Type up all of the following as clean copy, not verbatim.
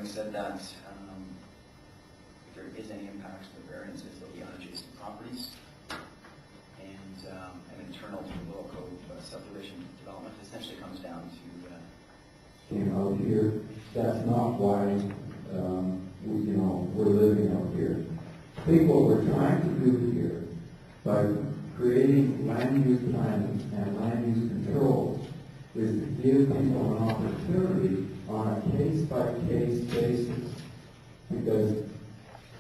having said that, if there is any impact to the variances, they'll be on adjacent properties. And an internal to the Little Cove subdivision development essentially comes down to came out here. That's not why we're living out here. I think what we're trying to do here by creating land use planning and land use control is to give people an opportunity on a case-by-case basis. Because,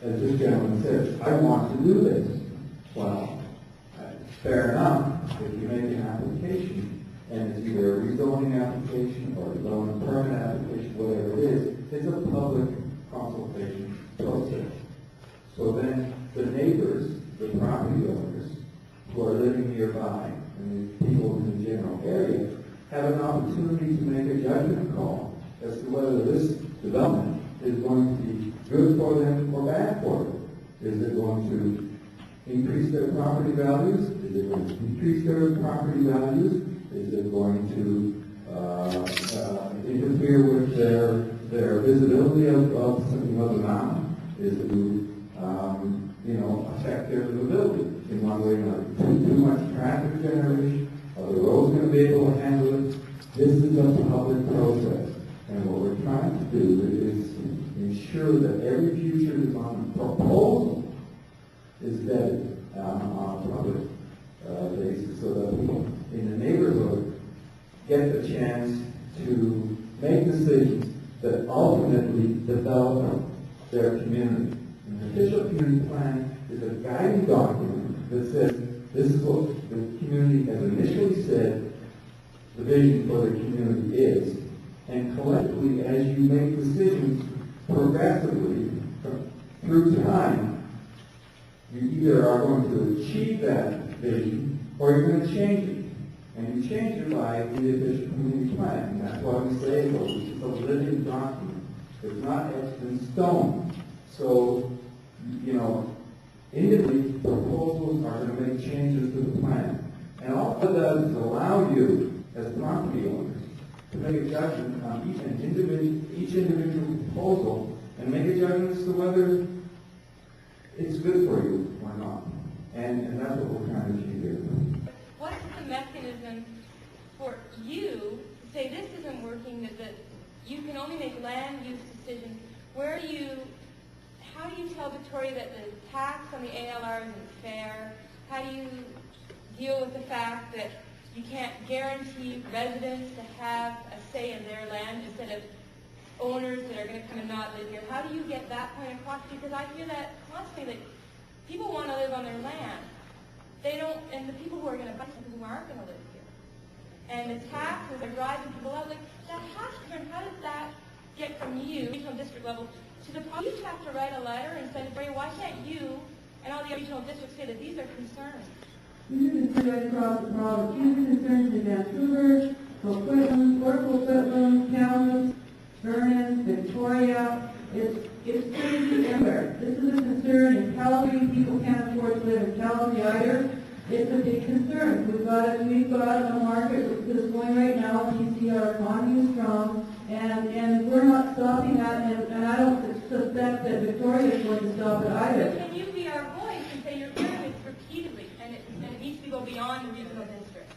as this gentleman says, I want to do this. Well, fair enough. If you make an application, and it's either a rezoning application or a zoning permit application, whatever it is, it's a public consultation process. So then the neighbors, the property owners, who are living nearby, and the people in the general area, have an opportunity to make a judgment call as to whether this development is going to be good for them or bad for them. Is it going to increase their property values? Is it going to decrease their property values? Is it going to interfere with their visibility of something of the mountain? Is it to affect their visibility in one way or another? Too much traffic generation? Are the roads going to be able to handle it? This is a public process, and what we're trying to do is ensure that every future development proposal is vetted on a public basis, so that people in the neighborhood get the chance to make decisions that ultimately develop their community. And the official community plan is a guiding document that says this is what the community has initially said the vision for the community is, and collectively, as you make decisions progressively through time, you either are going to achieve that vision or you're going to change it. And you change it by the official community plan. And that's why we say it's a living document. It's not etched in stone. So, individually, proposals are going to make changes to the plan. And all it does is allow you, as property owners, to make a judgment on each individual proposal and make a judgment as to whether it's good for you or not. And that's what we're trying to achieve here. What is the mechanism for you to say this isn't working, that you can only make land use decisions? How do you tell Victoria that the tax on the ALR isn't fair? How do you deal with the fact that you can't guarantee residents to have a say in their land instead of owners that are going to come and not live here? How do you get that point across? Because I hear that constantly, that people want to live on their land. They don't, and the people who are going to buy something who aren't going to live here. And the taxes are driving people out. Like, that has to turn, how does that get from you, regional district level, to the public? You have to write a letter and send it for you. Why can't you and all the regional districts say that these are concerns? These are concerns right across the province. These are concerns in Vancouver, Coquitlam, Port Coquitlam, Kamloops, Vernon, Victoria. It's crazy everywhere. This is a concern in Calgary. People can't afford to live in Calgary either. It's a big concern. We've got a market that's going right now. BC, our economy is strong, and we're not stopping that. And I don't suspect that Victoria is going to stop it either. Can you be our voice and say you're hearing this repeatedly, and it needs to go beyond the regional district?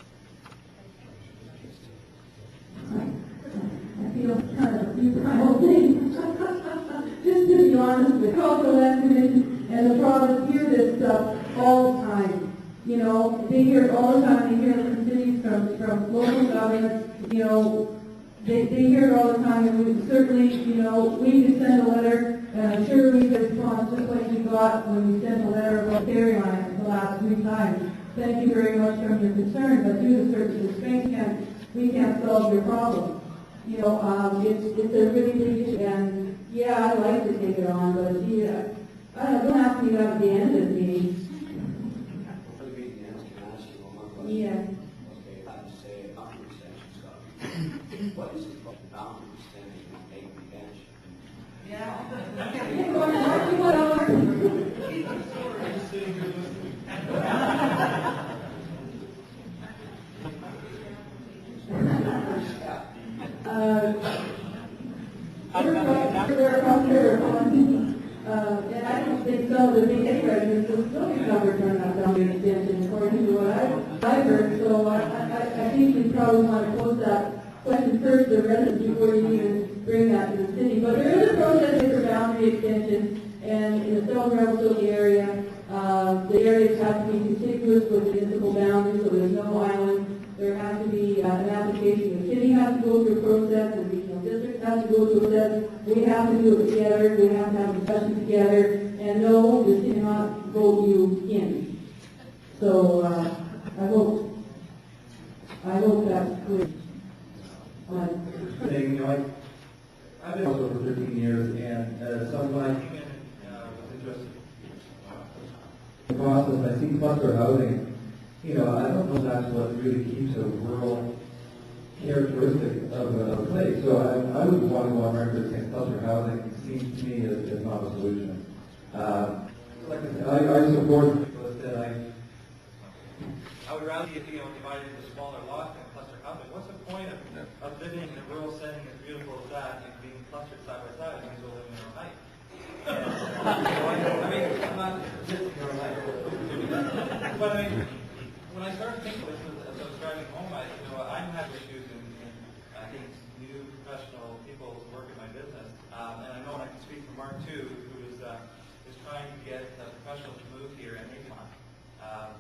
I feel kind of a futile thing. Just to be honest, the Cultural Land Commission and the province hear this stuff all the time. They hear it all the time. They hear it from cities, from local governments. They hear it all the time. And we certainly, we can send a letter, and I'm sure we get a response just like we got when we sent a letter about ferry lines the last 3 times. Thank you very much for your concern, but due to certain constraints, we can't solve your problem. It's a really big issue, and yeah, I'd like to take it on, but gee, don't have to be at the end of the meeting. For the meeting ends, can I ask you one more question? Yeah. Okay, I'd say a boundary extension, Scott. What is the boundary extension on Main Bench? Yeah. There some of the big residents will still be covered from that boundary extension, according to what I've heard. So I think you probably want to pose that question first to the residents before you even bring that to the city. But there is a process for boundary extension, and in the South Revelstoke area, the areas have to be contiguous with the municipal boundaries, so there's no island. There has to be an application. The city has to go through a process, the regional district has to go through a process. We have to do it together. We have to have discussions together. And no, the city cannot vote you in. So I hope that's clear. Thing, I've been also for 13 years, and someone I came in and was interested in the process. I see cluster housing. I don't know if that's what really keeps a rural characteristic of a place. So I would want to go on record saying cluster housing seems to me as not a solution. Like I said, I support people that I would rather you divide into smaller lots than cluster housing. What's the point of living in a rural setting as beautiful as that and being clustered side by side? You might as well live in your height. I mean, I'm not just your height. But I mean, when I started thinking of this as I was driving home, I'm having issues in I think new professional people who work in my business, and I know I can speak for Mark too, who is trying to get professionals to move here and make money.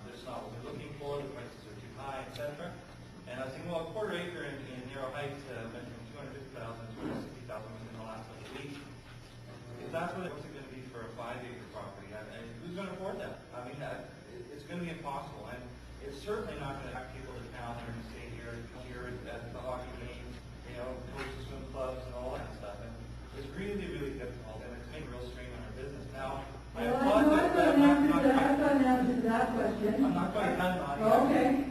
That's not what they're looking for. The prices are too high, etc. And I was thinking, well, a quarter acre in Narrow Heights went from $250,000 to $260,000 within the last couple of weeks. If that's what what's it going to be for a 5-acre property? And who's going to afford that? I mean, it's going to be impossible. And it's certainly not going to attract people to town and stay here at the hockey games, coach the swim clubs and all that stuff. And it's really, really difficult, and it's making a real strain on our business. Now, I applaud that, but I've got an answer to that question. I'm not quite done on it.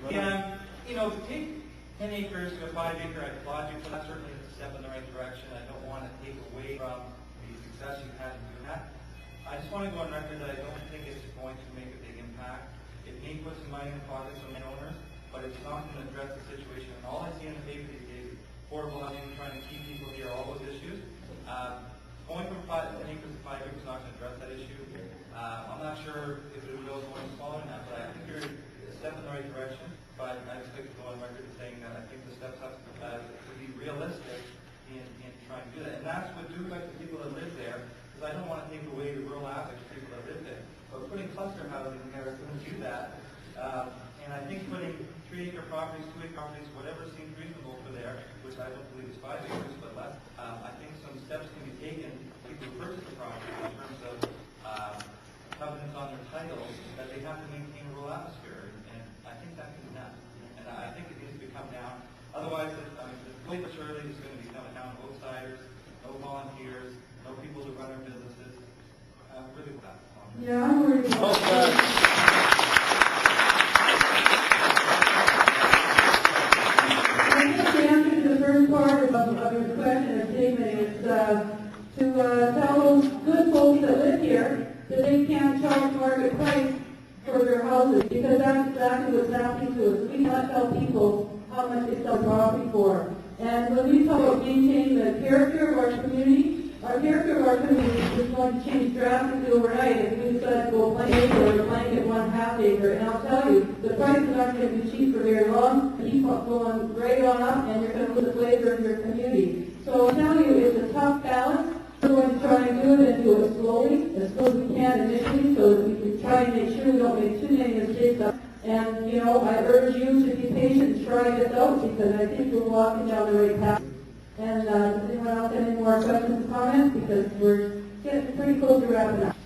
Okay. And, to take 10 acres to a 5-acre, I applaud you for that. Certainly it's a step in the right direction. I don't want to take away from the success you've had in doing that. I just want to go on record that I don't think it's going to make a big impact. It may put some money in the pockets of owners, but it's not going to address the situation. And all I see in the paper these days is affordable housing, trying to keep people here, all those issues. Going from 10 acres to 5 acres is not going to address that issue. I'm not sure if it will go going smaller than that, but I think you're a step in the right direction. But I just like to go on record saying that I think the steps have to be realistic in trying to do that. And that's what do like the people that live there, because I don't want to take away the rural aspects of people that live there. But putting cluster housing in there is going to do that. And I think putting 3-acre properties, 2-acre properties, whatever seems reasonable for there, which I don't believe is 5 acres, but less, I think some steps can be taken, people who purchase the property in terms of covenants on their title, that they have to maintain a rural atmosphere. And I think that can be done. And I think it needs to become down. Otherwise, slowly but surely, it's going to become a town of outsiders, no volunteers, no people to run our businesses. Really with that. Yeah, I'm worried about that. I think the answer to the first part of your question or statement is to tell those good folks that live here that they can't charge market price for their houses, because that's exactly what's happening to us. We cannot tell people how much they sell property for. And when we talk about maintaining the character of our community is going to change drastically overnight if we decide to go blanket or blanket 1/2 acre. And I'll tell you, the prices aren't going to be cheap for very long. They keep going right on up, and you're going to lose the flavor of your community. So I'll tell you, it's a tough balance. We're going to try and do it and do it slowly, as slow as we can initially, so that we can try and make sure we don't make too many mistakes. And, I urge you to be patient and try this out, because I think we're walking down the right path. And does anyone else have any more questions or comments? Because we're getting pretty close to wrapping up.